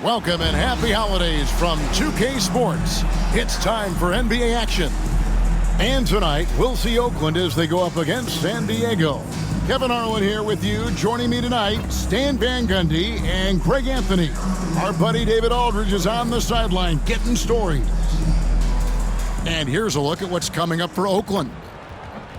Welcome and happy holidays from 2K Sports. It's time for NBA action. And tonight, we'll see Oakland as they go up against San Diego. Kevin Harlan here with you. Joining me tonight, Stan Van Gundy and Craig Anthony. Our buddy David Aldridge is on the sideline getting stories. And here's a look at what's coming up for Oakland.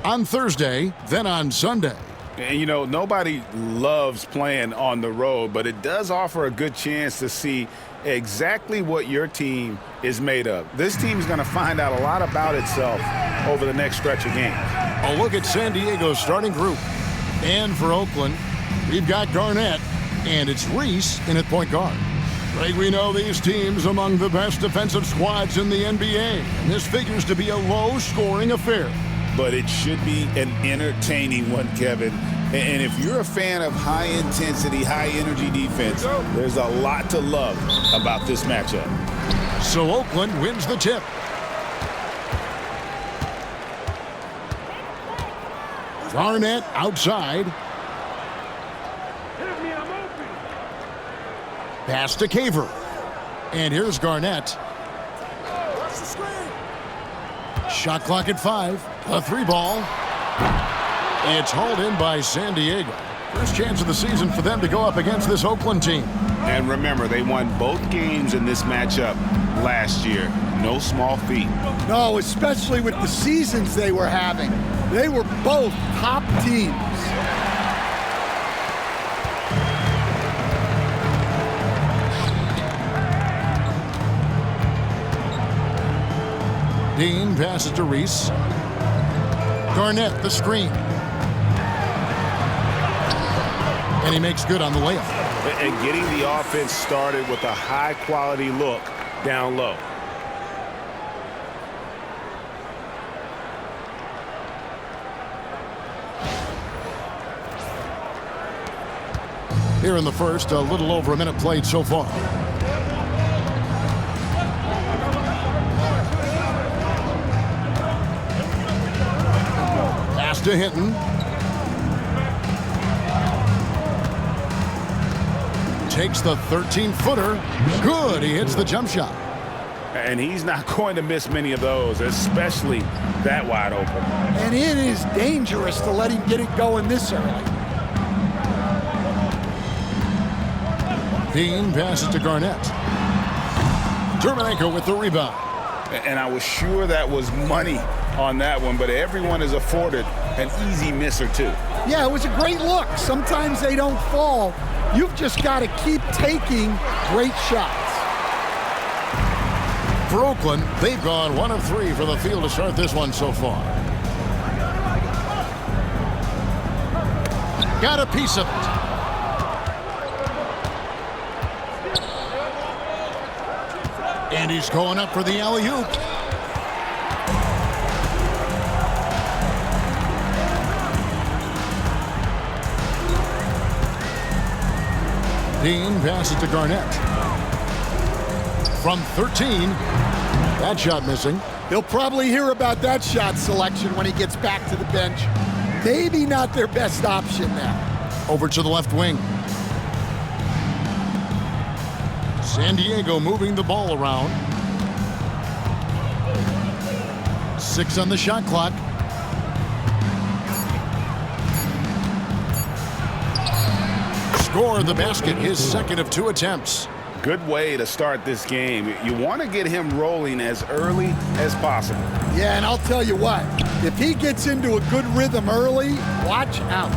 On Thursday, then on Sunday. And, you know, nobody loves playing on the road, but it does offer a good chance to see exactly what your team is made of. This team is going to find out a lot about itself over the next stretch of games. A look at San Diego's starting group. And for Oakland, we've got Garnett, and it's Reese in at point guard. Right, we know these teams among the best defensive squads in the NBA, and this figures to be a low-scoring affair. But it should be an entertaining one, Kevin. And if you're a fan of high-intensity, high-energy defense, there's a lot to love about this matchup. So Oakland wins the tip. Garnett outside. Pass to Caver. And here's Garnett. Shot clock at 5. A 3-ball. It's hauled in by San Diego. First chance of the season for them to go up against this Oakland team. And remember, they won both games in this matchup last year. No small feat. No, especially with the seasons they were having. They were both top teams. Dean passes to Reese. Garnett, the screen. And he makes good on the layup. And getting the offense started with a high-quality look down low. Here in the first, a little over a minute played so far. Pass to Hinton. Takes the 13-footer. Good. He hits the jump shot. And he's not going to miss many of those, especially that wide open. And it is dangerous to let him get it going this early. Dean passes to Garnett. Terminenko with the rebound. And I was sure that was money on that one, but everyone is afforded an easy miss or two. Yeah, it was a great look. Sometimes they don't fall. You've just got to keep taking great shots. For Oakland, they've gone 1 of 3 for the field to start this one so far. Got a piece of it. And he's going up for the alley-oop. Dean passes to Garnett. From 13, that shot missing. He'll probably hear about that shot selection when he gets back to the bench. Maybe not their best option now. Over to the left wing. San Diego moving the ball around. 6 on the shot clock. Score the basket, his second of 2 attempts. Good way to start this game. You want to get him rolling as early as possible. Yeah, and I'll tell you what, if he gets into a good rhythm early, watch out.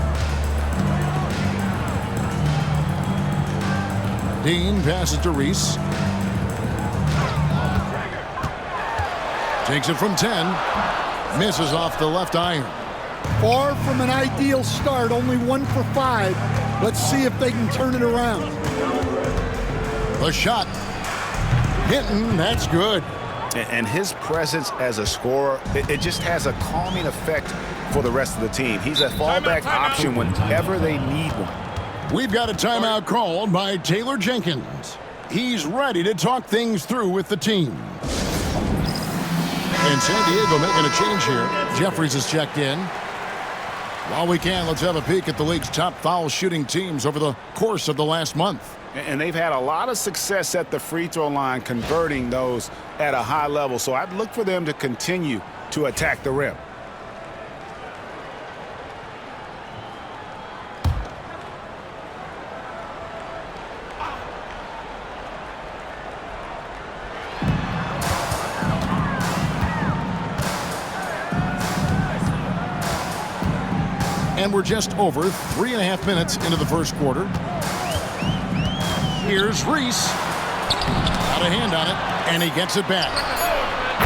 Dean passes to Reese. Takes it from 10. Misses off the left iron. Far from an ideal start, only 1 for 5. Let's see if they can turn it around. The shot. Hinton, that's good. And his presence as a scorer, it just has a calming effect for the rest of the team. He's a fallback option whenever they need one. We've got a timeout called by Taylor Jenkins. He's ready to talk things through with the team. And San Diego making a change here. Jeffries has checked in. While we can, let's have a peek at the league's top foul shooting teams over the course of the last month. And they've had a lot of success at the free throw line converting those at a high level. So I'd look for them to continue to attack the rim. And we're just over 3.5 minutes into the first quarter. Here's Reese. Got a hand on it, and he gets it back.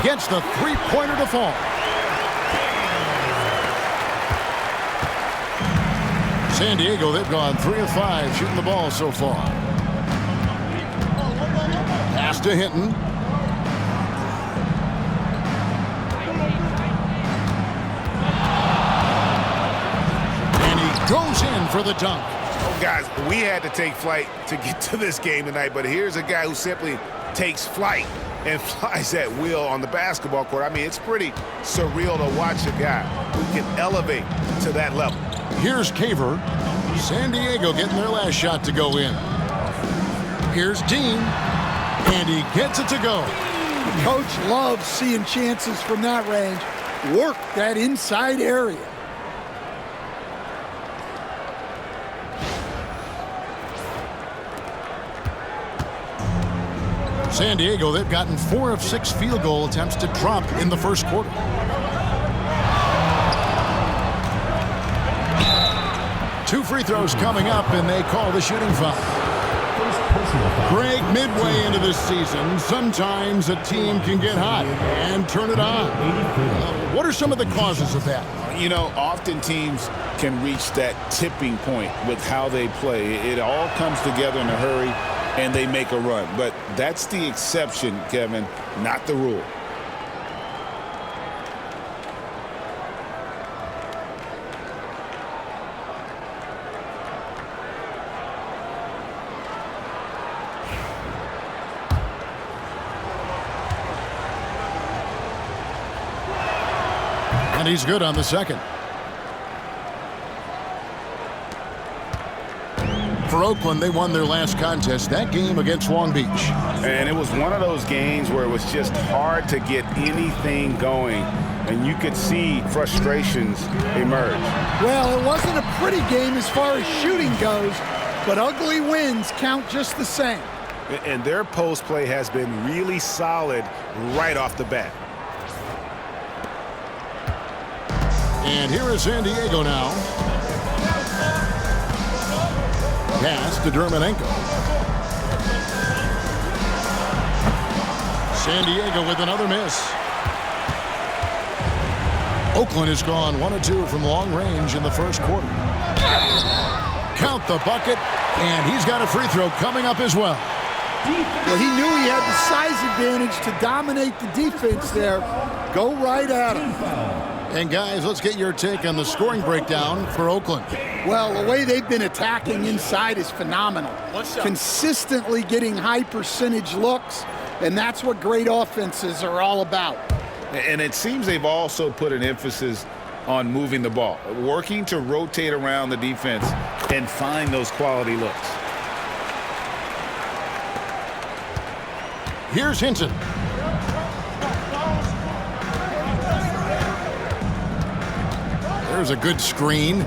Gets the three-pointer to fall. San Diego, they've gone 3 of 5 shooting the ball so far. Pass to Hinton. Goes in for the dunk. Oh, guys, we had to take flight to get to this game tonight, but here's a guy who simply takes flight and flies at will on the basketball court. I mean, it's pretty surreal to watch a guy who can elevate to that level. Here's Caver. San Diego getting their last shot to go in. Here's Dean, and he gets it to go. The coach loves seeing chances from that range. Work that inside area. San Diego, they've gotten 4 of 6 field goal attempts to drop in the first quarter. Two free throws coming up, and they call the shooting foul. Greg, midway into this season, sometimes a team can get hot and turn it on. What are some of the causes of that? You know, often teams can reach that tipping point with how they play. It all comes together in a hurry, and they make a run. But that's the exception, Kevin, not the rule. And he's good on the second. For Oakland, they won their last contest, that game against Long Beach. And it was one of those games where it was just hard to get anything going, and you could see frustrations emerge. Well, it wasn't a pretty game as far as shooting goes, but ugly wins count just the same. And their post play has been really solid right off the bat. And here is San Diego now. Pass to Dermonenko. San Diego with another miss. Oakland has gone 1 of 2 from long range in the first quarter. Count the bucket, and he's got a free throw coming up as well. Well, he knew he had the size advantage to dominate the defense there. Go right at him. And guys, let's get your take on the scoring breakdown for Oakland. Well, the way they've been attacking inside is phenomenal. Consistently getting high percentage looks, and that's what great offenses are all about. And it seems they've also put an emphasis on moving the ball, working to rotate around the defense and find those quality looks. Here's Hinton. There's a good screen.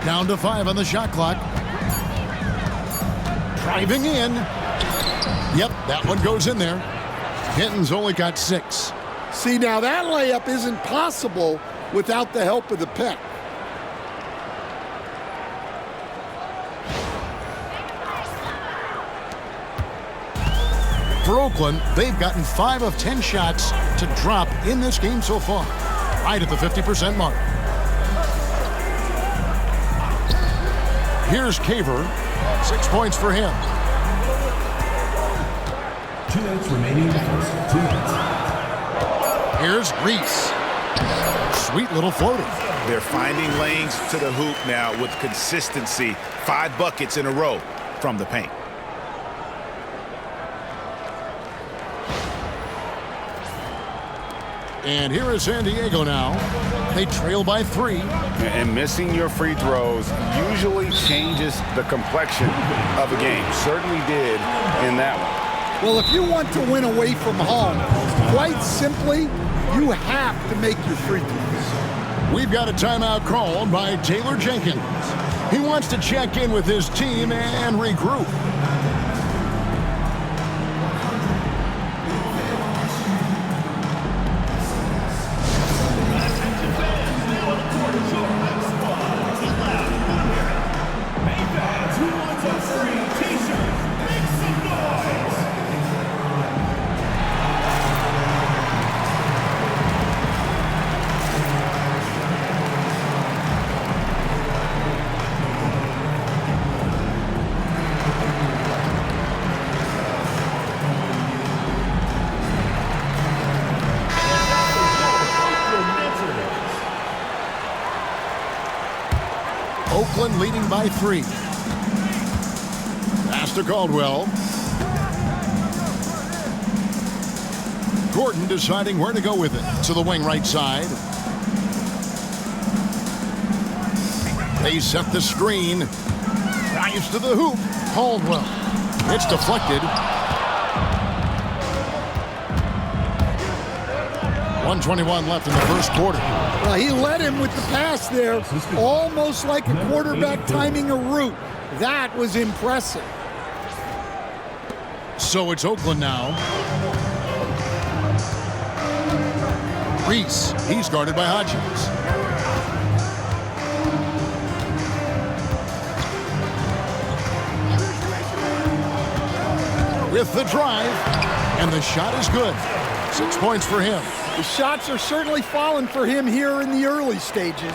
Down to 5 on the shot clock. Driving in. Yep, that one goes in there. Hinton's only got 6. See, now that layup isn't possible without the help of the pick. For Oakland, they've gotten 5 of 10 shots to drop in this game so far, right at the 50% mark. Here's Caver, 6 points for him. 2 minutes remaining in the first. 2 minutes. Here's Reese. Sweet little floater. They're finding lanes to the hoop now with consistency. 5 buckets in a row from the paint. And here is San Diego now. They trail by 3. And missing your free throws usually changes the complexion of a game. Certainly did in that one. Well, if you want to win away from home, quite simply, you have to make your free throws. We've got a timeout called by Taylor Jenkins. He wants to check in with his team and regroup. Oakland leading by 3. Pass to Caldwell. Gordon deciding where to go with it. To the wing right side. They set the screen. Drives to the hoop. Caldwell. It's deflected. 1:21 left in the first quarter. Well, he led him with the pass there, almost like a quarterback timing a route. That was impressive. So it's Oakland now. Reese, he's guarded by Hodges. With the drive, and the shot is good. 6 points for him. The shots are certainly falling for him here in the early stages.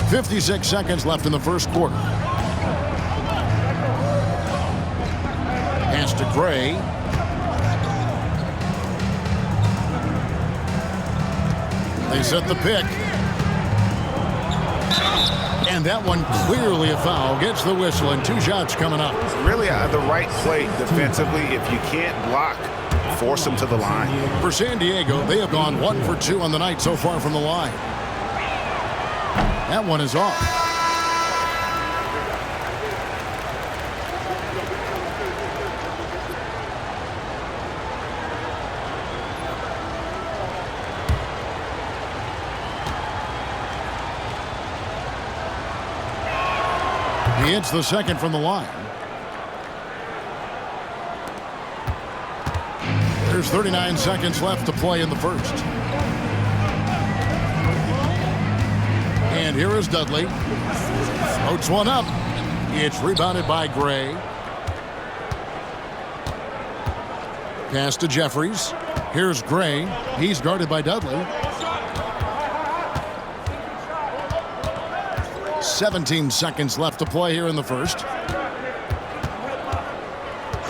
.56 seconds left in the first quarter. Pass to Gray. They set the pick. And that one clearly a foul. Gets the whistle and 2 shots coming up. Really the right play defensively. If you can't block, force them to the line. For San Diego, they have gone 1 for 2 on the night so far from the line. That one is off. He hits the second from the line. There's 39 seconds left to play in the first. And here is Dudley. Floats one up. It's rebounded by Gray. Pass to Jeffries. Here's Gray. He's guarded by Dudley. 17 seconds left to play here in the first.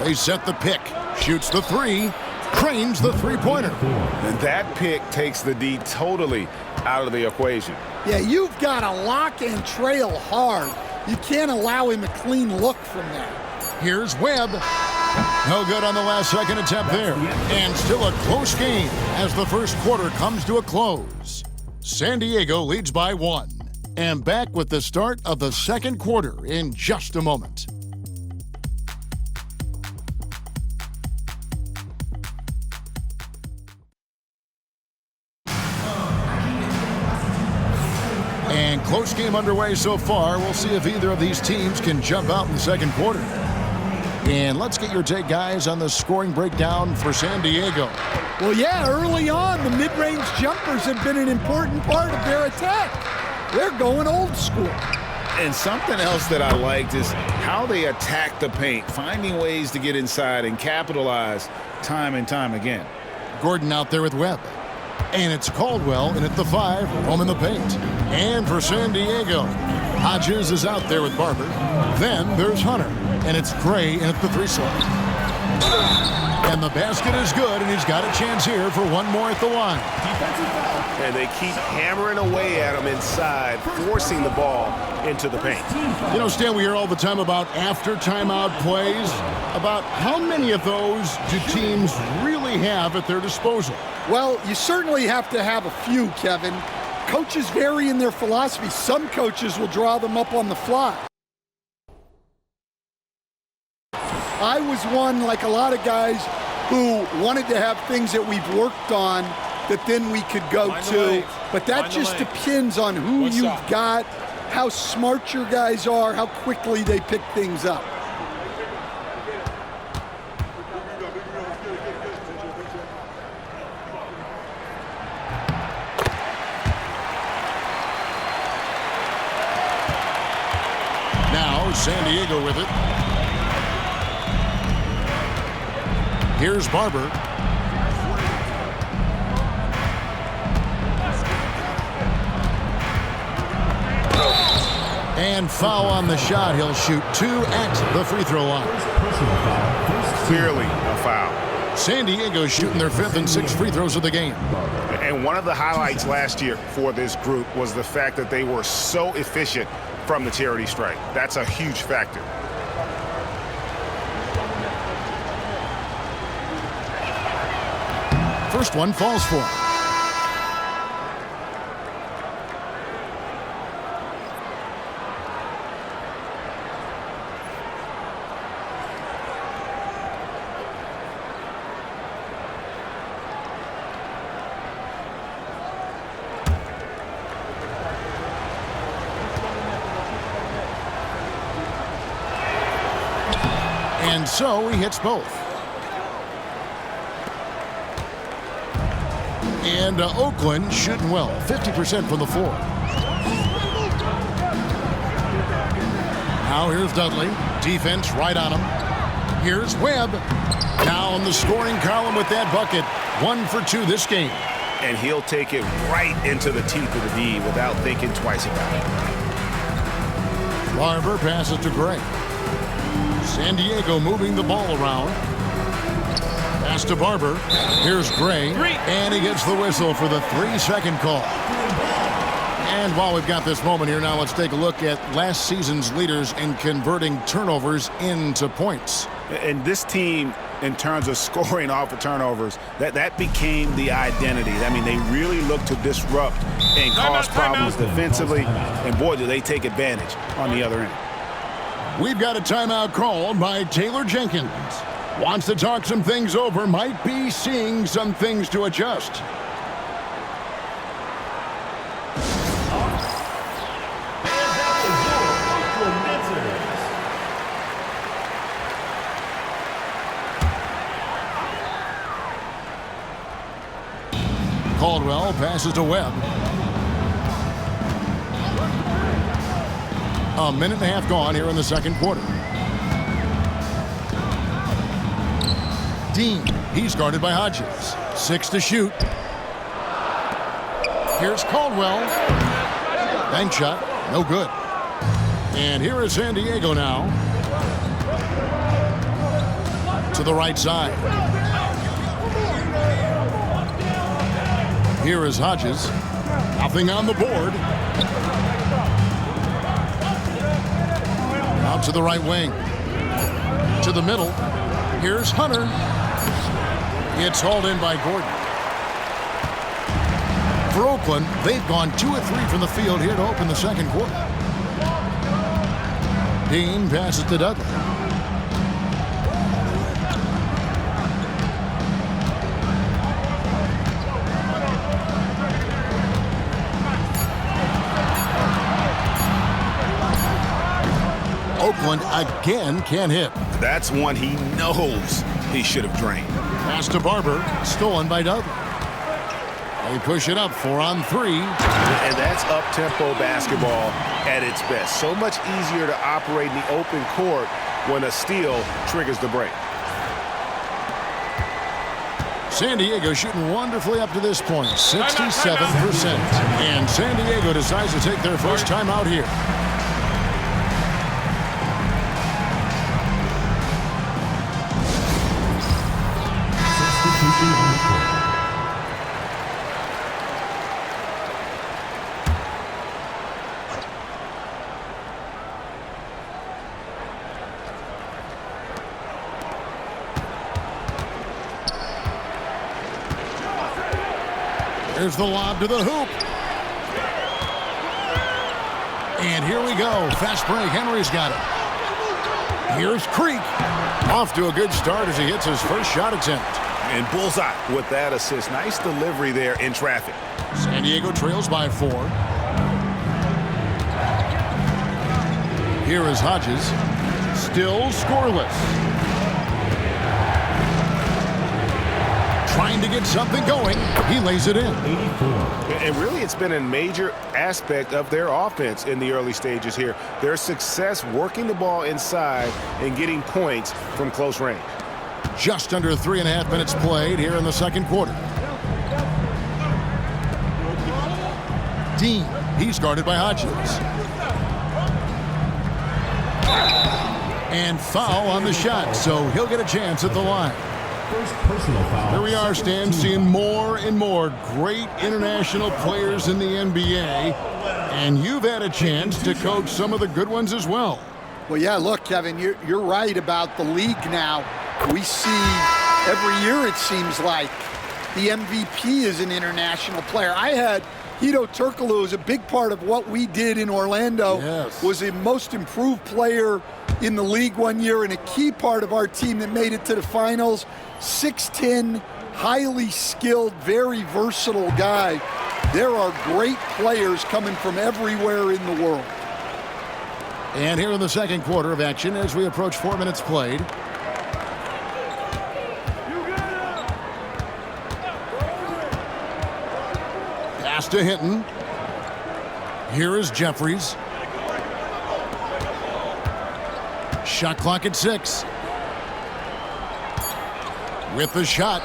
They set the pick. Shoots the 3. Cranes the 3-pointer. And that pick takes the D totally out of the equation. Yeah, you've got to lock and trail hard. You can't allow him a clean look from there. Here's Webb. No good on the last second attempt there. And still a close game as the first quarter comes to a close. San Diego leads by 1. And back with the start of the second quarter in just a moment. And close game underway so far. We'll see if either of these teams can jump out in the second quarter. And let's get your take, guys, on the scoring breakdown for San Diego. Well, yeah, early on, the mid-range jumpers have been an important part of their attack. They're going old school. And something else that I liked is how they attack the paint, finding ways to get inside and capitalize time and time again. Gordon out there with Webb. And it's Caldwell in at the 5, home in the paint. And for San Diego, Hodges is out there with Barber. Then there's Hunter. And it's Gray in at the 3 slot. And the basket is good, and he's got a chance here for one more at the line. And they keep hammering away at him inside, forcing the ball into the paint. You know, Stan, we hear all the time about after timeout plays. About how many of those do teams really have at their disposal? Well, you certainly have to have a few, Kevin. Coaches vary in their philosophy. Some coaches will draw them up on the fly. I was one, like a lot of guys, who wanted to have things that we've worked on that then we could go to. But that just depends on who you've got, how smart your guys are, how quickly they pick things up. Now San Diego with it. Here's Barber. And foul on the shot. He'll shoot 2 at the free throw line. Clearly a foul. San Diego shooting their 5th and 6th free throws of the game. And one of the highlights last year for this group was the fact that they were so efficient from the charity stripe. That's a huge factor. First one falls for him. And so he hits both. And Oakland shooting well, 50% from the floor. Now here's Dudley. Defense right on him. Here's Webb. Now in the scoring column with that bucket. 1 for 2 this game. And he'll take it right into the teeth of the D without thinking twice about it. Barber passes to Gray. San Diego moving the ball around. Pass to Barber. Here's Gray. And he gets the whistle for the 3-second call. And while we've got this moment here, now let's take a look at last season's leaders in converting turnovers into points. And this team, in terms of scoring off of turnovers, that became the identity. I mean, they really look to disrupt and cause problems defensively. And boy, do they take advantage on the other end. We've got a timeout called by Taylor Jenkins. Wants to talk some things over, might be seeing some things to adjust. Caldwell passes to Webb. A minute and a half gone here in the second quarter. Dean, he's guarded by Hodges. 6 to shoot. Here's Caldwell. Bank shot, no good. And here is San Diego now. To the right side. Here is Hodges. Nothing on the board. Out to the right wing. To the middle. Here's Hunter. It's hauled in by Gordon. For Oakland, they've gone 2 of 3 from the field here to open the second quarter. Dean passes to Dudley. Oakland again can't hit. That's one he knows he should have drained. Pass to Barber, stolen by Dudley. They push it up 4 on 3. And that's up-tempo basketball at its best. So much easier to operate in the open court when a steal triggers the break. San Diego shooting wonderfully up to this point, 67%. And San Diego decides to take their first time out here. chemistry on the court. There's the lob to the hoop. And here we go. Fast break. Henry's got it. Here's Creek. Off to a good start as he hits his first shot attempt. And bullseye with that assist. Nice delivery there in traffic. San Diego trails by 4. Here is Hodges. Still scoreless. Trying to get something going. He lays it in. 84. And really, it's been a major aspect of their offense in the early stages here. Their success working the ball inside and getting points from close range. Just under 3.5 minutes played here in the second quarter. Dean, he's guarded by Hodges. And foul on the shot, so he'll get a chance at the line. First personal foul. Here we are, Stan, seeing more and more great international players in the NBA. And you've had a chance to coach some of the good ones as well. Well, yeah, look, Kevin, you're right about the league now. We see every year, it seems like, the MVP is an international player. I had Hito Turkoglu as a big part of what we did in Orlando. Yes. Was a most improved player in the league one year and a key part of our team that made it to the finals. 6'10", highly skilled, very versatile guy. There are great players coming from everywhere in the world. And here in the second quarter of action as we approach 4 minutes played. Pass to Hinton. Here is Jeffries. Shot clock at 6. With the shot.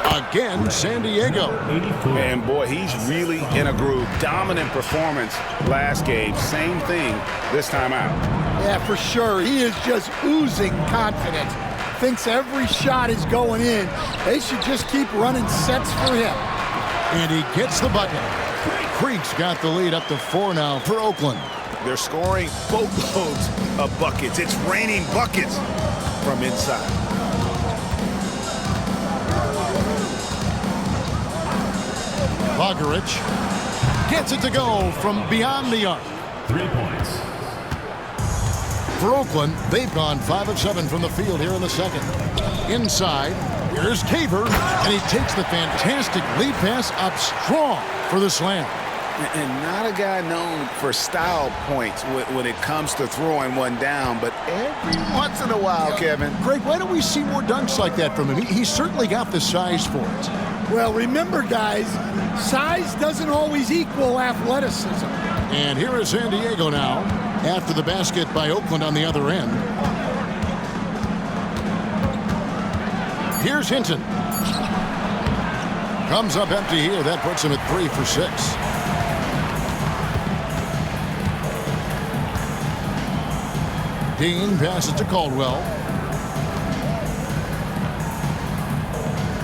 Again, San Diego. 84. And boy, he's really in a groove. Dominant performance last game. Same thing this time out. Yeah, for sure. He is just oozing confidence. Thinks every shot is going in. They should just keep running sets for him. And he gets the bucket. Creek's got the lead up to 4 now for Oakland. They're scoring boatloads of buckets. It's raining buckets from inside. Bogarich gets it to go from beyond the arc. 3 points. For Oakland, they've gone 5 of 7 from the field here in the second. Inside, here's Caver, and he takes the fantastic lead pass up strong for the slam. And not a guy known for style points when it comes to throwing one down, but every once in a while, Kevin. Greg, why don't we see more dunks like that from him? He's certainly got the size for it. Well, remember, guys, size doesn't always equal athleticism. And here is San Diego now, after the basket by Oakland on the other end. Here's Hinton. Comes up empty here. That puts him at 3 for 6. Dean passes to Caldwell.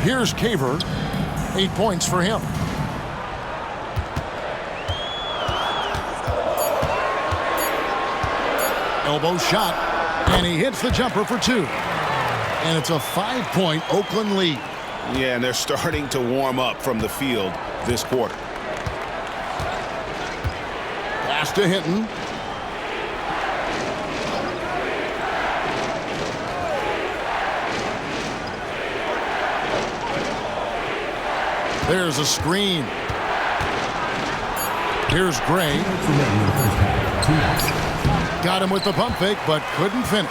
Here's Caver. 8 points for him. Elbow shot, and he hits the jumper for 2. And it's a 5-point Oakland lead. Yeah, and they're starting to warm up from the field this quarter. Pass to Hinton. There's a screen. Here's Gray. Got him with the pump fake, but couldn't finish.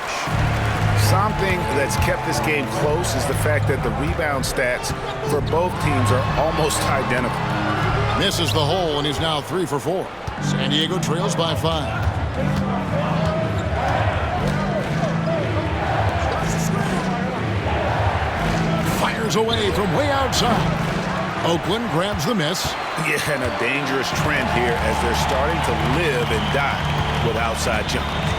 Something that's kept this game close is the fact that the rebound stats for both teams are almost identical. Misses the hole, and he's now 3 for 4. San Diego trails by 5. Fires away from way outside. Oakland grabs the miss. Yeah, and a dangerous trend here as they're starting to live and die with outside jumpers.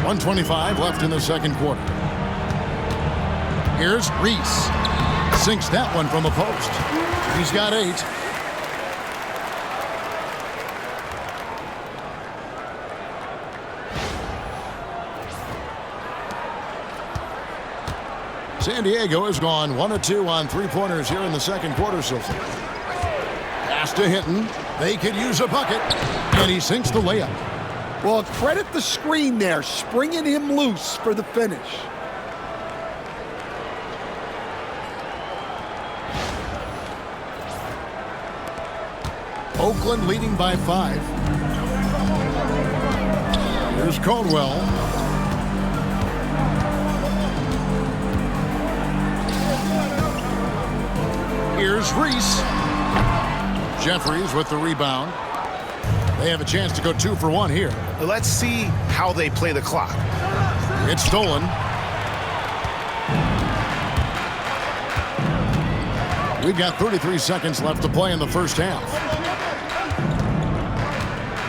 1:25 left in the second quarter. Here's Reese. Sinks that one from the post. He's got 8. San Diego has gone 1 of 2 on three-pointers here in the second quarter so far. Pass to Hinton. They could use a bucket, and he sinks the layup. Well, credit the screen there, springing him loose for the finish. Oakland leading by 5. Here's Caldwell. Here's Reese. Jeffries with the rebound. They have a chance to go 2 for 1 here. Let's see how they play the clock. It's stolen. We've got 33 seconds left to play in the first half.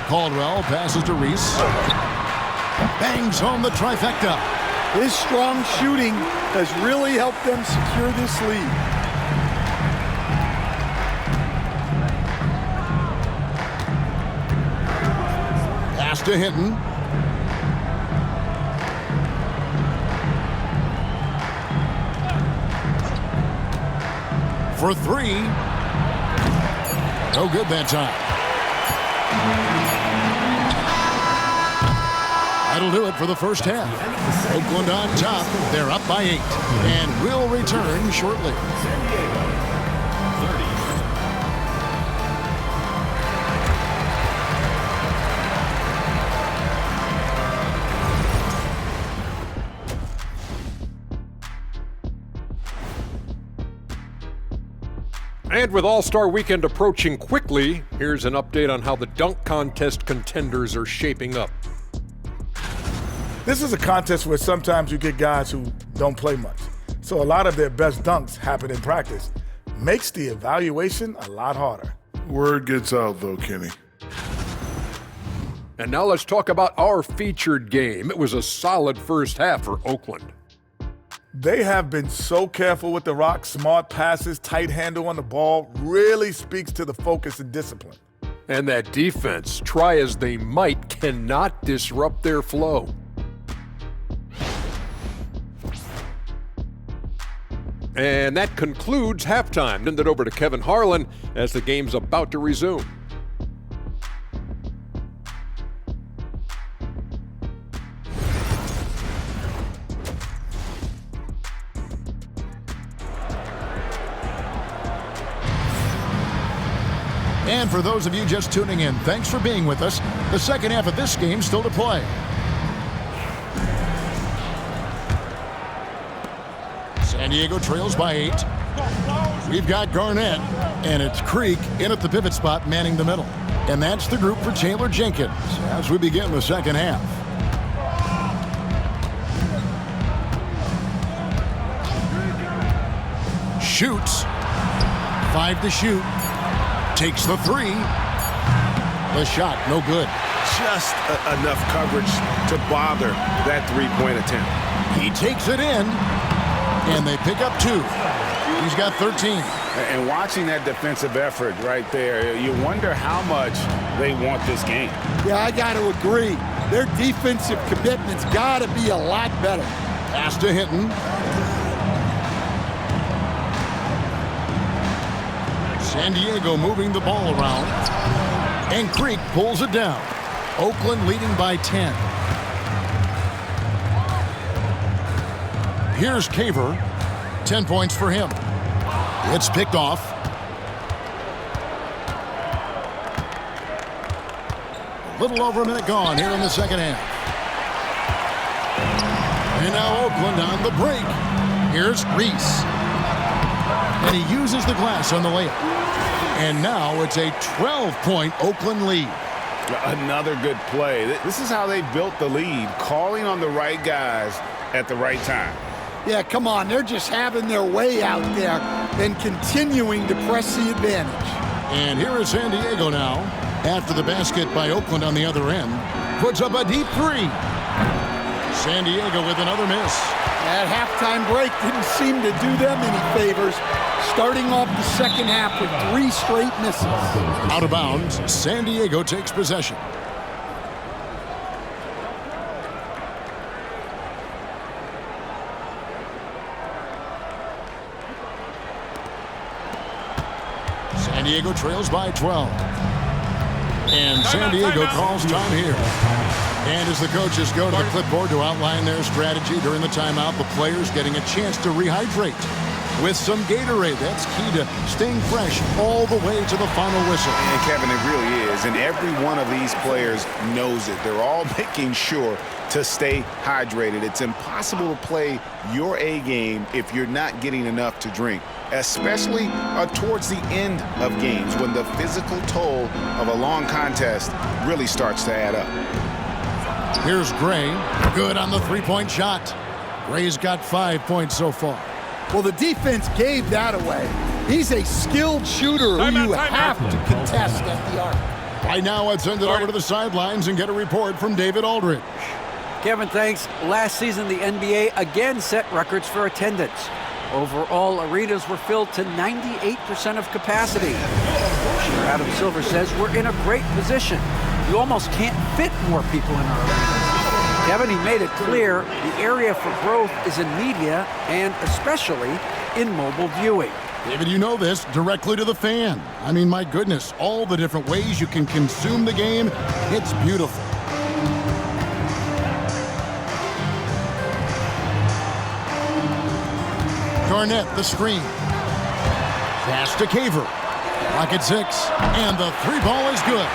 Caldwell passes to Reese. Bangs home the trifecta. His strong shooting has really helped them secure this lead. Pass to Hinton. For 3. No good that time. That'll do it for the first half. Oakland on top. They're up by 8. And will return shortly. And with All-Star Weekend approaching quickly, here's an update on how the dunk contest contenders are shaping up. This is a contest where sometimes you get guys who don't play much. So a lot of their best dunks happen in practice. Makes the evaluation a lot harder. Word gets out, though, Kenny. And now let's talk about our featured game. It was a solid first half for Oakland. They have been so careful with the rock. Smart passes, tight handle on the ball, really speaks to the focus and discipline. And that defense, try as they might, cannot disrupt their flow. And that concludes halftime. Send it over to Kevin Harlan as the game's about to resume. And for those of you just tuning in, thanks for being with us. The second half of this game still to play. San Diego trails by 8. We've got Garnett, and it's Creek in at the pivot spot, manning the middle. And that's the group for Taylor Jenkins as we begin the second half. Shoots. 5 to shoot. Takes the 3. The shot, no good. Just enough coverage to bother that three-point attempt. He takes it in, and they pick up 2. He's got 13. And watching that defensive effort right there, you wonder how much they want this game. Yeah, I got to agree. Their defensive commitment's got to be a lot better. Pass to Hinton. San Diego moving the ball around. And Creek pulls it down. Oakland leading by 10. Here's Caver. 10 points for him. It's picked off. A little over a minute gone here in the second half. And now Oakland on the break. Here's Reese. And he uses the glass on the layup. And now it's a 12-point Oakland lead. Another good play. This is how they built the lead, calling on the right guys at the right time. Yeah, come on. They're just having their way out there and continuing to press the advantage. And here is San Diego now. After the basket by Oakland on the other end. Puts up a deep 3. San Diego with another miss. That halftime break didn't seem to do them any favors. Starting off the second half with 3 straight misses. Out of bounds, San Diego takes possession. San Diego trails by 12. And San Diego calls time here. And as the coaches go to the clipboard to outline their strategy during the timeout, the players getting a chance to rehydrate with some Gatorade. That's key to staying fresh all the way to the final whistle. And Kevin, it really is. And every one of these players knows it. They're all making sure to stay hydrated. It's impossible to play your A game if you're not getting enough to drink, especially towards the end of games when the physical toll of a long contest really starts to add up. Here's Gray. Good on the three-point shot. Gray's got 5 points so far. Well, the defense gave that away. He's a skilled shooter who you have to contest at the arc. Right now, let's send it over to the sidelines and get a report from David Aldridge. Kevin, thanks. Last season, the NBA again set records for attendance. Overall, arenas were filled to 98% of capacity. Adam Silver says we're in a great position. You almost can't fit more people in our arenas. Kevin, he made it clear the area for growth is in media and especially in mobile viewing. David, you know this, directly to the fan. I mean, my goodness, all the different ways you can consume the game, it's beautiful. Garnett, the screen. Pass to Caver. Pocket 6, and the 3 ball is good.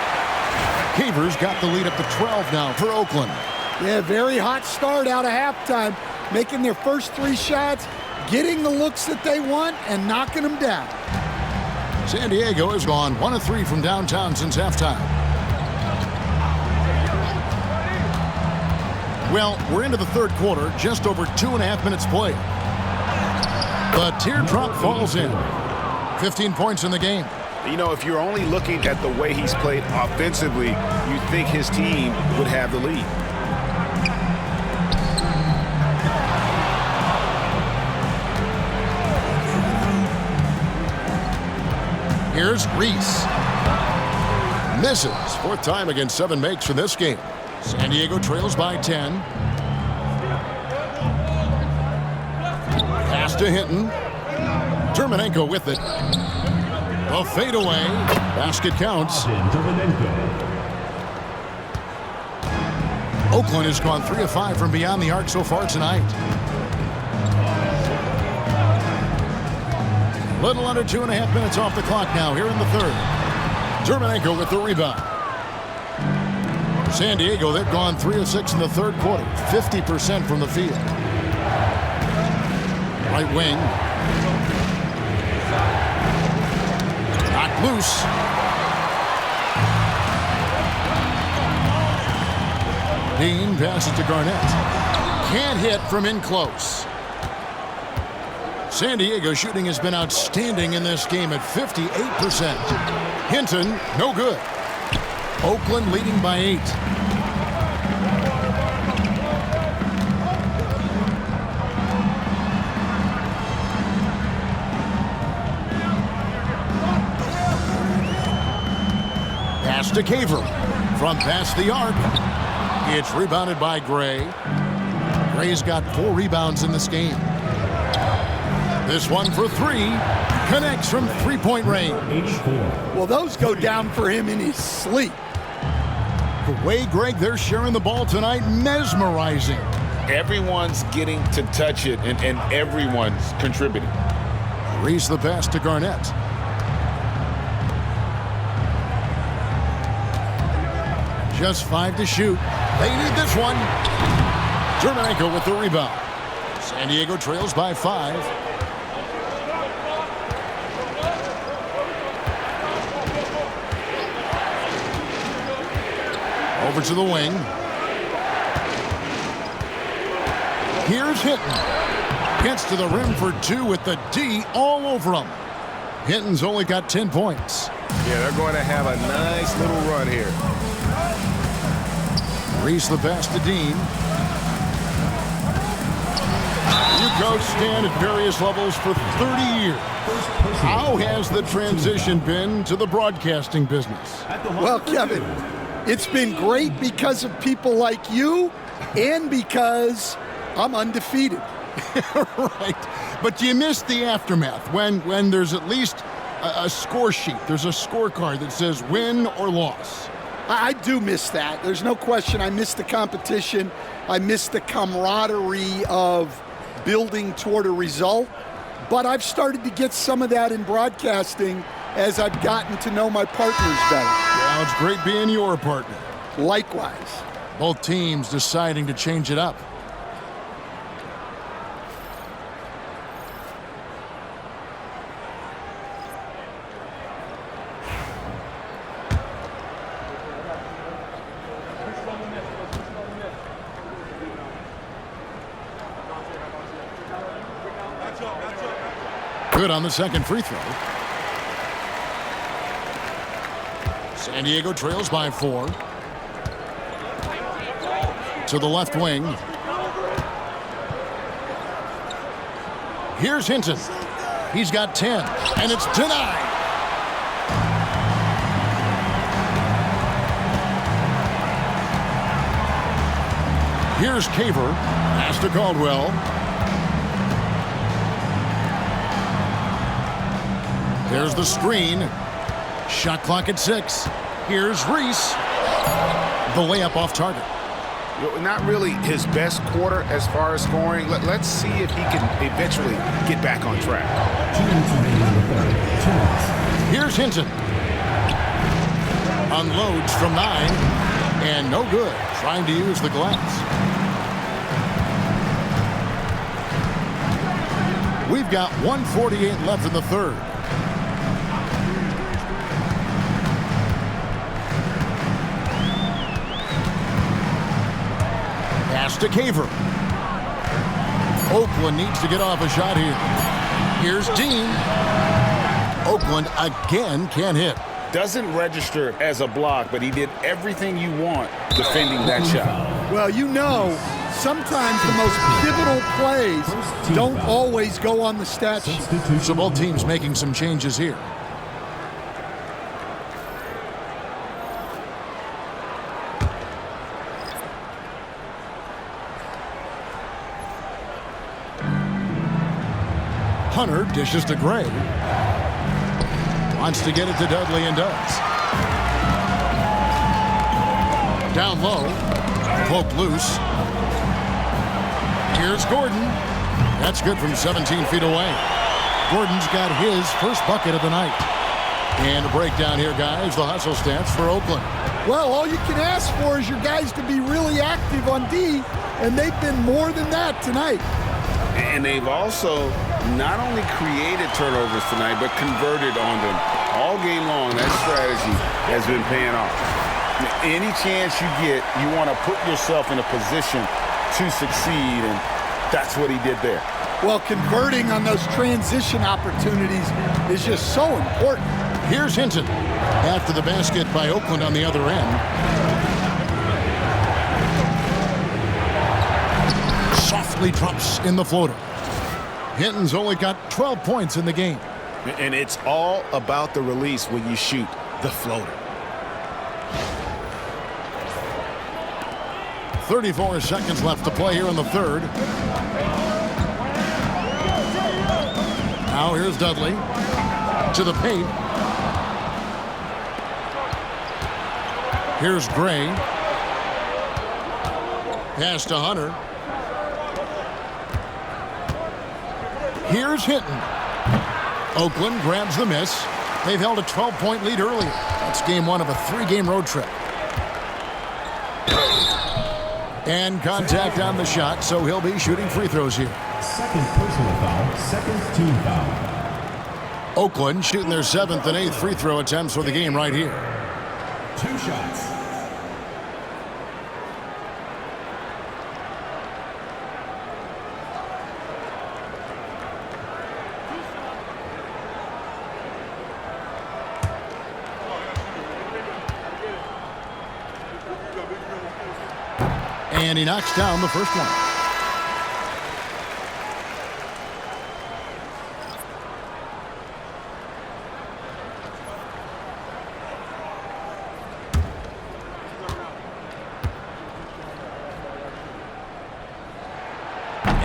Caver's got the lead up to 12 now for Oakland. Yeah, very hot start out of halftime, making their first 3 shots, getting the looks that they want, and knocking them down. San Diego has gone 1 of 3 from downtown since halftime. Well, we're into the third quarter, just over 2.5 minutes played. The teardrop falls in. 15 points in the game. You know, if you're only looking at the way he's played offensively, you'd think his team would have the lead. Here's Reese. Misses. 4th time against 7 makes for this game. San Diego trails by 10. Pass to Hinton. Terminenko with it. A fadeaway. Basket counts. Oakland has gone 3 of 5 from beyond the arc so far tonight. Little under 2.5 minutes off the clock now here in the third. Terminenko with the rebound. San Diego, they've gone 3 of 6 in the third quarter. 50% from the field. Right wing. Knocked loose. Dean passes to Garnett. Can't hit from in close. San Diego shooting has been outstanding in this game at 58%. Hinton, no good. Oakland leading by 8. Pass to Caver. From past the arc. It's rebounded by Gray. Gray's got 4 rebounds in this game. This one for 3. Connects from 3-point range. Well, those go down for him in his sleep. The way, Greg, they're sharing the ball tonight, mesmerizing. Everyone's getting to touch it, and everyone's contributing. Reese the pass to Garnett. Just 5 to shoot. They need this one. Terminenko with the rebound. San Diego trails by 5. Over to the wing. Here's Hinton. Gets to the rim for 2 with the D all over him. Hinton's only got 10 points. Yeah, they're going to have a nice little run here. Reese the pass to Dean. coached Stan at various levels for 30 years. How has the transition been to the broadcasting business? Well, Kevin, it's been great because of people like you and because I'm undefeated. Right. But you miss the aftermath when there's at least a score sheet. There's a scorecard that says win or loss. I do miss that. There's no question. I miss the competition. I miss the camaraderie of building toward a result. But I've started to get some of that in broadcasting as I've gotten to know my partners better. Well, it's great being your partner. Likewise. Both teams deciding to change it up. Good on the second free throw. San Diego trails by 4. To the left wing. Here's Hinton. He's got 10, and it's denied. Here's Caver. Pass to Caldwell. There's the screen. Shot clock at 6. Here's Reese. The layup off target. Not really his best quarter as far as scoring. Let's see if he can eventually get back on track. Here's Hinton. Unloads from 9. And no good. Trying to use the glass. We've got 1:48 left in the third. Pass to Caver. Oakland needs to get off a shot here. Here's Dean. Oakland again can't hit. Doesn't register as a block, but he did everything you want defending that shot. Well, you know, sometimes the most pivotal plays don't always go on the stat sheet. So both teams making some changes here. Hunter dishes to Gray. Wants to get it to Dudley and does. Down low. Poke loose. Here's Gordon. That's good from 17 feet away. Gordon's got his first bucket of the night. And a breakdown here, guys. The hustle stats for Oakland. Well, all you can ask for is your guys to be really active on D, and they've been more than that tonight. And they've also not only created turnovers tonight, but converted on them. All game long, that strategy has been paying off. Any chance you get, you want to put yourself in a position to succeed, and that's what he did there. Well, converting on those transition opportunities is just so important. Here's Hinton. After the basket by Oakland on the other end. Softly drops in the floater. Hinton's only got 12 points in the game. And it's all about the release when you shoot the floater. 34 seconds left to play here in the third. Now here's Dudley to the paint. Here's Gray. Pass to Hunter. Here's Hinton. Oakland grabs the miss. They've held a 12-point lead earlier. That's game 1 of a 3-game road trip. And contact on the shot, so he'll be shooting free throws here. Second personal foul, second team foul. Oakland shooting their 7th and 8th free throw attempts for the game right here. 2 shots. And he knocks down the first one.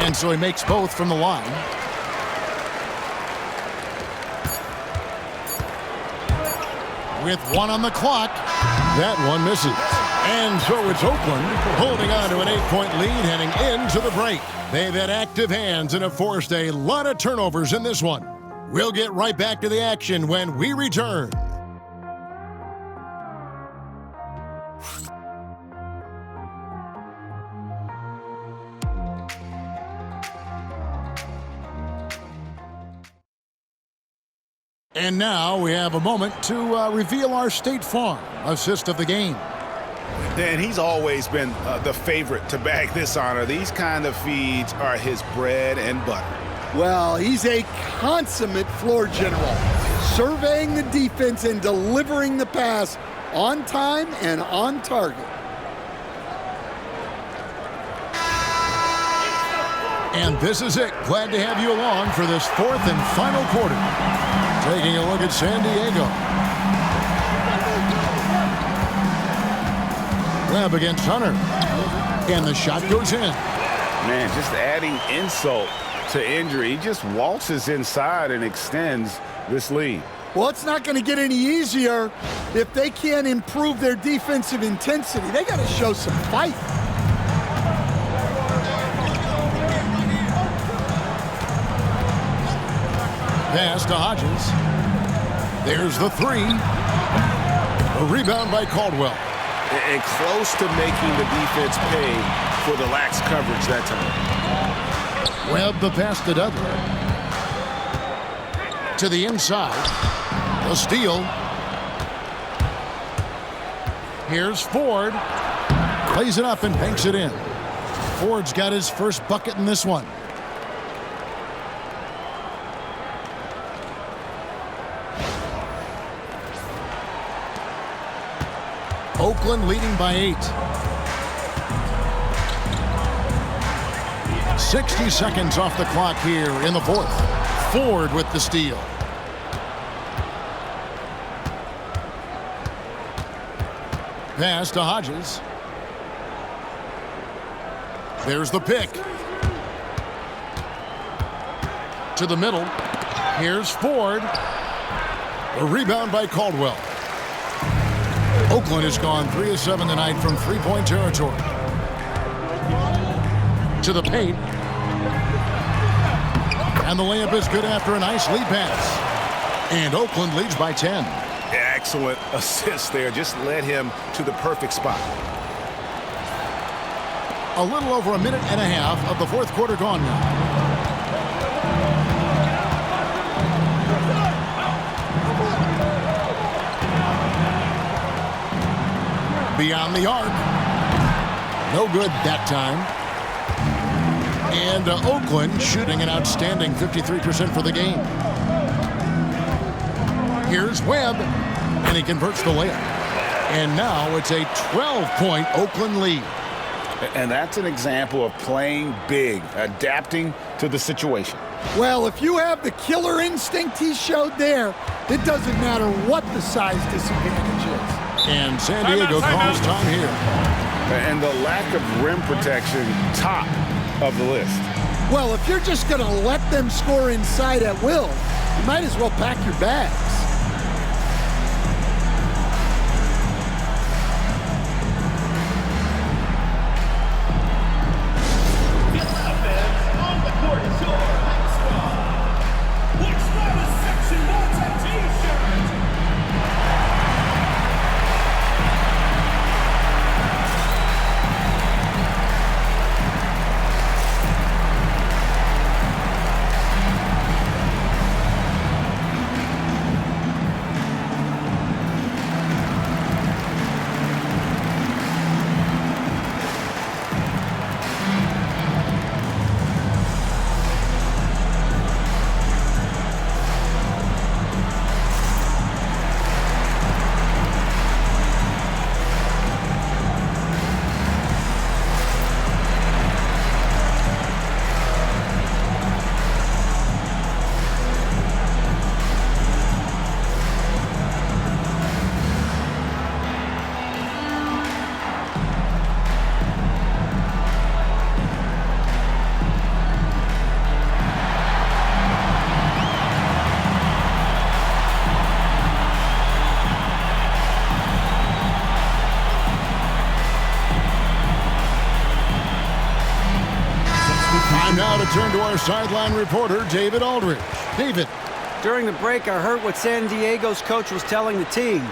And so he makes both from the line. With one on the clock, that one misses. And so it's Oakland holding on to an 8-point lead heading into the break. They've had active hands and have forced a lot of turnovers in this one. We'll get right back to the action when we return. And now we have a moment to reveal our State Farm assist of the game. Dan, he's always been the favorite to bag this honor. These kind of feeds are his bread and butter. Well, he's a consummate floor general, surveying the defense and delivering the pass on time and on target. And this is it. Glad to have you along for this fourth and final quarter. Taking a look at San Diego. Webb against Hunter. And the shot goes in. Man, just adding insult to injury. He just waltzes inside and extends this lead. Well, it's not going to get any easier if they can't improve their defensive intensity. They got to show some fight. Pass to Hodges. There's the three. A rebound by Caldwell. And close to making the defense pay for the lax coverage that time. Webb the pass to Dudley. To the inside. The steal. Here's Ford. Plays it up and banks it in. Ford's got his first bucket in this one. Oakland leading by 8. 60 seconds off the clock here in the fourth. Ford with the steal. Pass to Hodges. There's the pick. To the middle. Here's Ford. A rebound by Caldwell. Oakland has gone 3 of 7 tonight from three-point territory. To the paint. And the layup is good after a nice lead pass. And Oakland leads by 10. Excellent assist there. Just led him to the perfect spot. A little over a minute and a half of the fourth quarter gone now. Beyond the arc. No good that time. And Oakland shooting an outstanding 53% for the game. Here's Webb, and he converts the layup. And now it's a 12-point Oakland lead. And that's an example of playing big, adapting to the situation. Well, if you have the killer instinct he showed there, it doesn't matter what the size disadvantage is. And San Diego calls time here. And the lack of rim protection, top of the list. Well, if you're just going to let them score inside at will, you might as well pack your bags. to turn to our sideline reporter, David Aldridge. David. During the break, I heard what San Diego's coach was telling the team.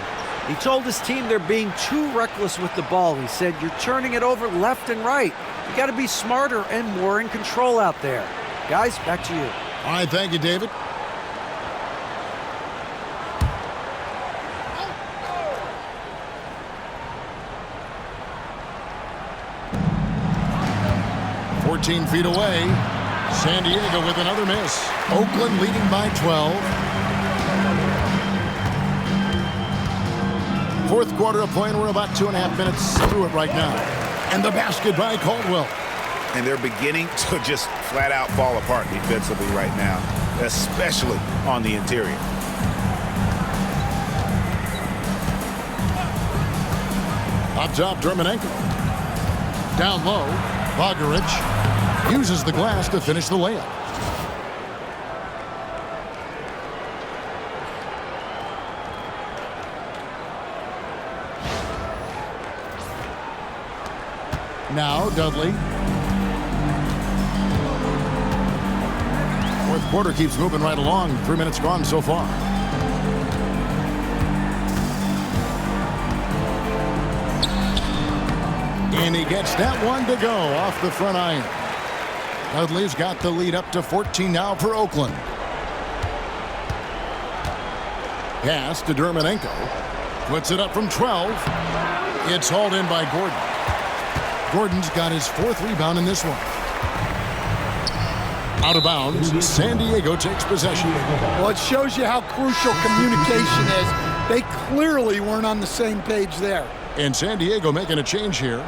He told his team they're being too reckless with the ball. He said, you're turning it over left and right. You got to be smarter and more in control out there. Guys, back to you. All right, thank you, David. "14 feet away. San Diego with another miss. Oakland leading by 12. Fourth quarter of play, and we're about 2.5 minutes through it right now. And the basket by Caldwell. And they're beginning to just flat out fall apart defensively right now, especially on the interior. Up top, Dermonenko. Down low, Bogaric uses the glass to finish the layup. Now Dudley. Fourth quarter keeps moving right along. 3 minutes gone so far. And he gets that one to go off the front iron. Dudley's got the lead up to 14 now for Oakland. Pass to Dermonenko. Puts it up from 12. It's hauled in by Gordon. Gordon's got his 4th rebound in this one. Out of bounds, San Diego takes possession. Well, it shows you how crucial communication is. They clearly weren't on the same page there. And San Diego making a change here.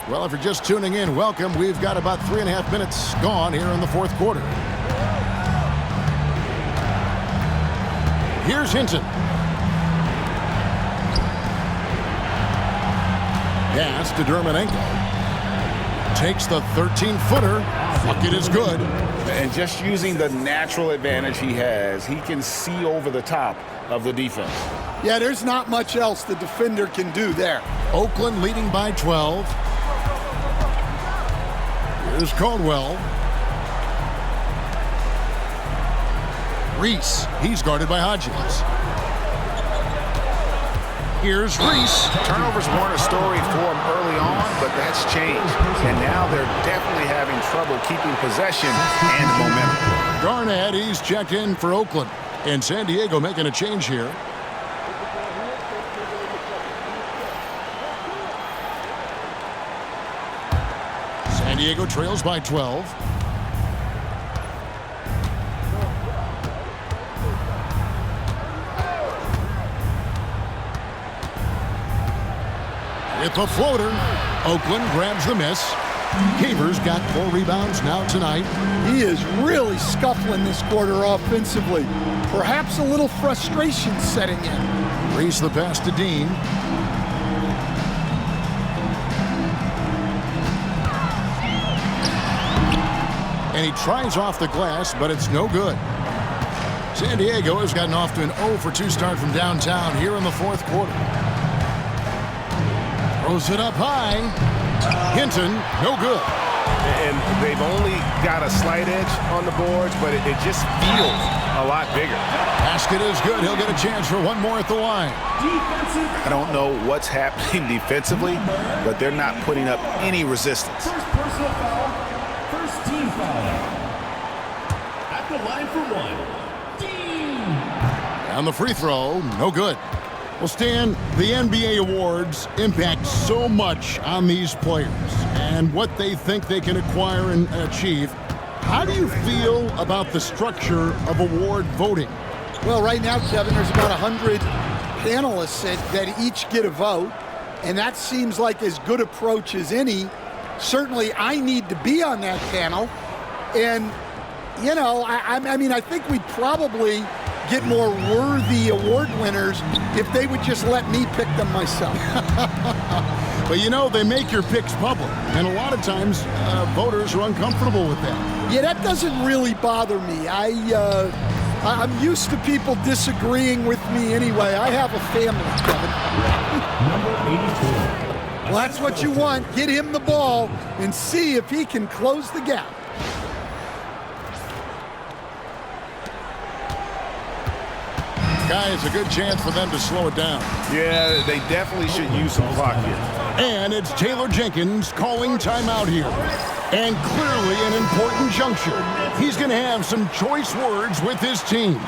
Well, if you're just tuning in, welcome. We've got about 3.5 minutes gone here in the fourth quarter. Here's Hinton. Pass to Dermonenko. Takes the 13-footer. Bucket is good. And just using the natural advantage he has, he can see over the top of the defense. Yeah, there's not much else the defender can do there. Oakland leading by 12. Here's Caldwell. Reese. He's guarded by Hodgins. Here's Reese. Turnovers weren't a story for him early on, but that's changed. And now they're definitely having trouble keeping possession and momentum. Garnett, he's checked in for Oakland. And San Diego making a change here. San Diego trails by 12. With the floater, Oakland grabs the miss. Caver's got 4 rebounds now tonight. He is really scuffling this quarter offensively. Perhaps a little frustration setting in. Reese the pass to Dean. And he tries off the glass, but it's no good. San Diego has gotten off to an 0-for-2 start from downtown here in the fourth quarter. Throws it up high. Hinton, no good. And they've only got a slight edge on the boards, but it just feels a lot bigger. Basket is good. He'll get a chance for one more at the line. I don't know what's happening defensively, but they're not putting up any resistance. First personal foul, first team foul. At the line for 1, Dean. And the free throw, no good. Well, Stan, the NBA awards impact so much on these players and what they think they can acquire and achieve. How do you feel about the structure of award voting? Well, right now, Kevin, there's about 100 panelists that each get a vote, and that seems like as good approach as any. Certainly, I need to be on that panel, and, you know, I mean, I think we'd probably get more worthy award winners if they would just let me pick them myself. But you know, they make your picks public, and a lot of times voters are uncomfortable with that. Yeah, that doesn't really bother me. I'm used to people disagreeing with me anyway. I have a family, Kevin. Number 84. Well, that's what you want. Get him the ball and see if he can close the gap. Guys, a good chance for them to slow it down. Yeah, they definitely should use some clock here. And it's Taylor Jenkins calling timeout here. And clearly an important juncture. He's going to have some choice words with his team.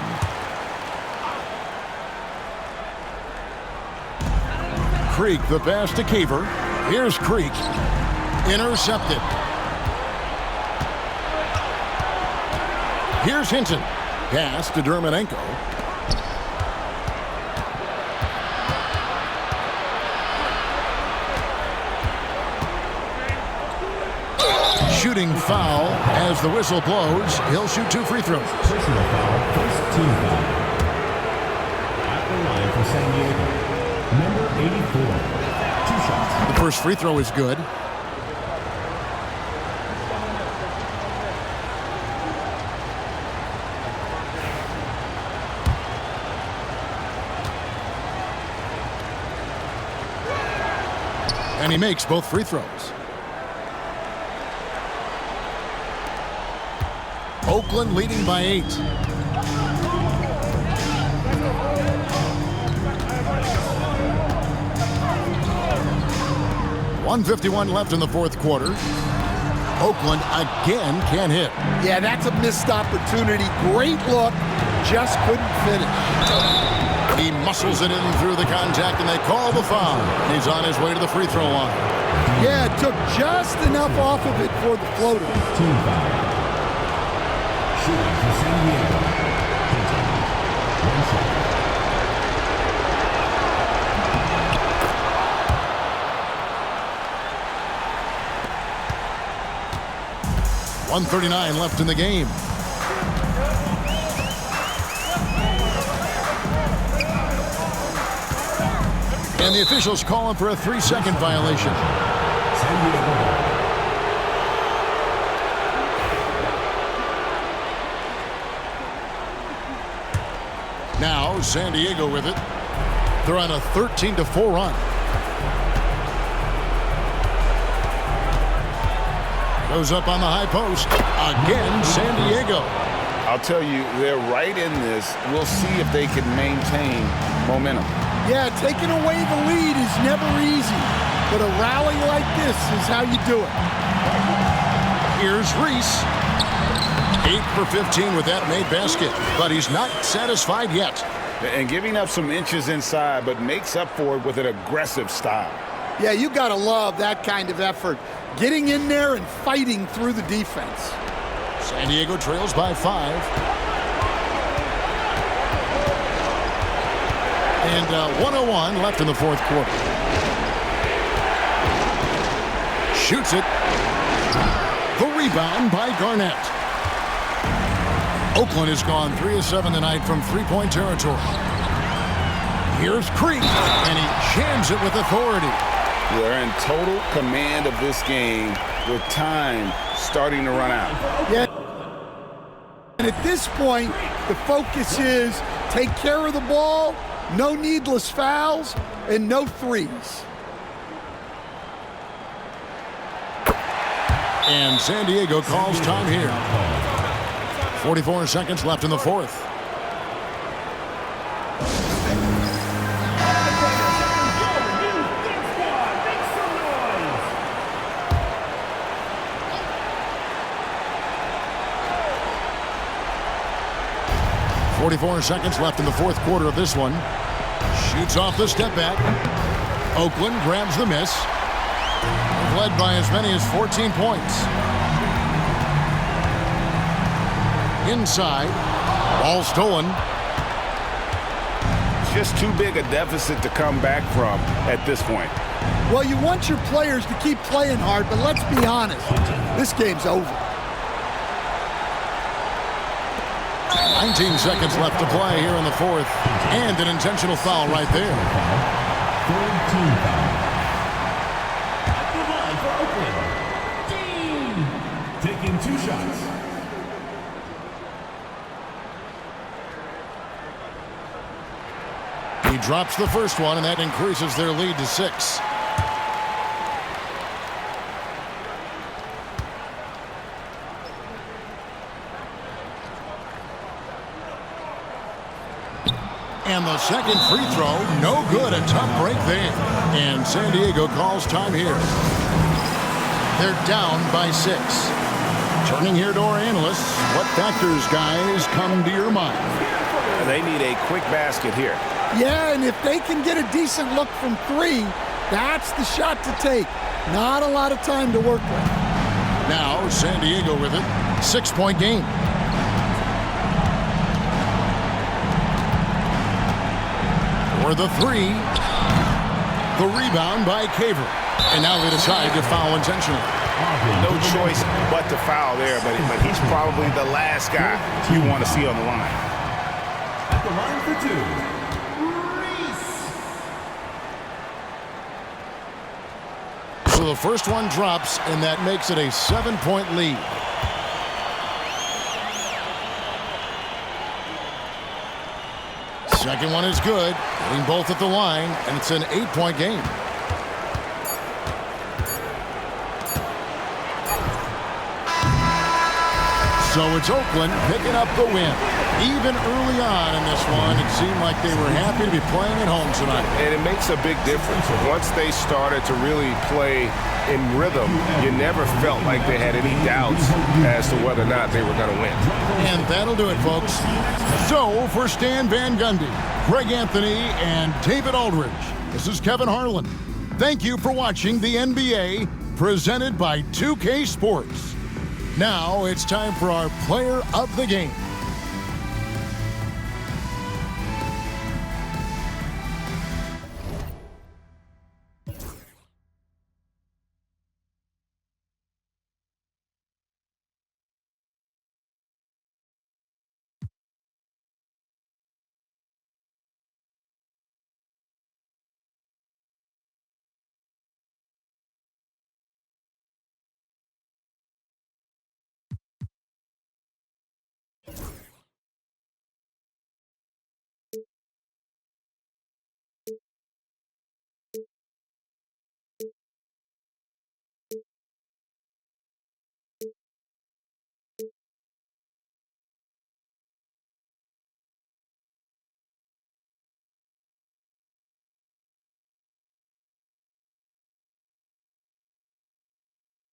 Creek, the pass to Caver. Here's Creek. Intercepted. Here's Hinton. Pass to Dermonenko. Shooting foul as the whistle blows. He'll shoot 2 free throws. Personal foul, first team foul. At the line for San Diego, number 84. 2 shots. The first free throw is good. And he makes both free throws. Oakland leading by 8. .151 left in the fourth quarter. Oakland again can't hit. Yeah, that's a missed opportunity. Great look, just couldn't finish. He muscles it in through the contact, and they call the foul. He's on his way to the free throw line. Yeah, it took just enough off of it for the floater. Team foul. Shooting for San Diego. Hinton. 1 shot. .139 left in the game. And the officials calling for a 3-second violation. San Diego. Now San Diego with it. They're on a 13-4 run. Goes up on the high post. Again, San Diego. I'll tell you, they're right in this. We'll see if they can maintain momentum. Yeah, taking away the lead is never easy, but a rally like this is how you do it. Here's Reese. 8 for 15 with that made basket, but he's not satisfied yet. And giving up some inches inside, but makes up for it with an aggressive style. Yeah, you got to love that kind of effort. Getting in there and fighting through the defense. San Diego trails by 5. And 101 left in the fourth quarter. Shoots it. The rebound by Garnett. Oakland has gone 3 of 7 tonight from three-point territory. Here's Creek, and he jams it with authority. They're in total command of this game with time starting to run out. Yeah. And at this point, the focus is take care of the ball, no needless fouls, and no threes. And San Diego calls time here. 44 seconds left in the fourth. .44 seconds left in the fourth quarter of this one. Shoots off the step back. Oakland grabs the miss. They've led by as many as 14 points. Inside. Ball stolen. Just too big a deficit to come back from at this point. Well, you want your players to keep playing hard, but let's be honest. This game's over. 19 seconds left to play here in the fourth. And an intentional foul right there. Third team foul. At the line for Oakland. Dean taking 2 shots. drops the first one, and that increases their lead to 6. And the second free throw, no good. A tough break there. And San Diego calls time here. They're down by 6. Turning here to our analysts, what factors, guys, come to your mind? They need a quick basket here. Yeah, and if they can get a decent look from 3, that's the shot to take. Not a lot of time to work with. Now San Diego with it. 6-point game. For the 3. The rebound by Caver. And now they decide to foul intentionally. No choice but to foul there, but he's probably the last guy you want to see on the line. At the line for 2, Reese. So the first one drops, and that makes it a 7-point lead. Second one is good. Getting both at the line, and it's an 8-point game. So it's Oakland picking up the win. Even early on in this one, it seemed like they were happy to be playing at home tonight. And it makes a big difference. Once they started to really play in rhythm, you never felt like they had any doubts as to whether or not they were going to win. And that'll do it, folks. So for Stan Van Gundy, Greg Anthony, and David Aldridge, this is Kevin Harlan. Thank you for watching the NBA, presented by 2K Sports. Now it's time for our player of the game.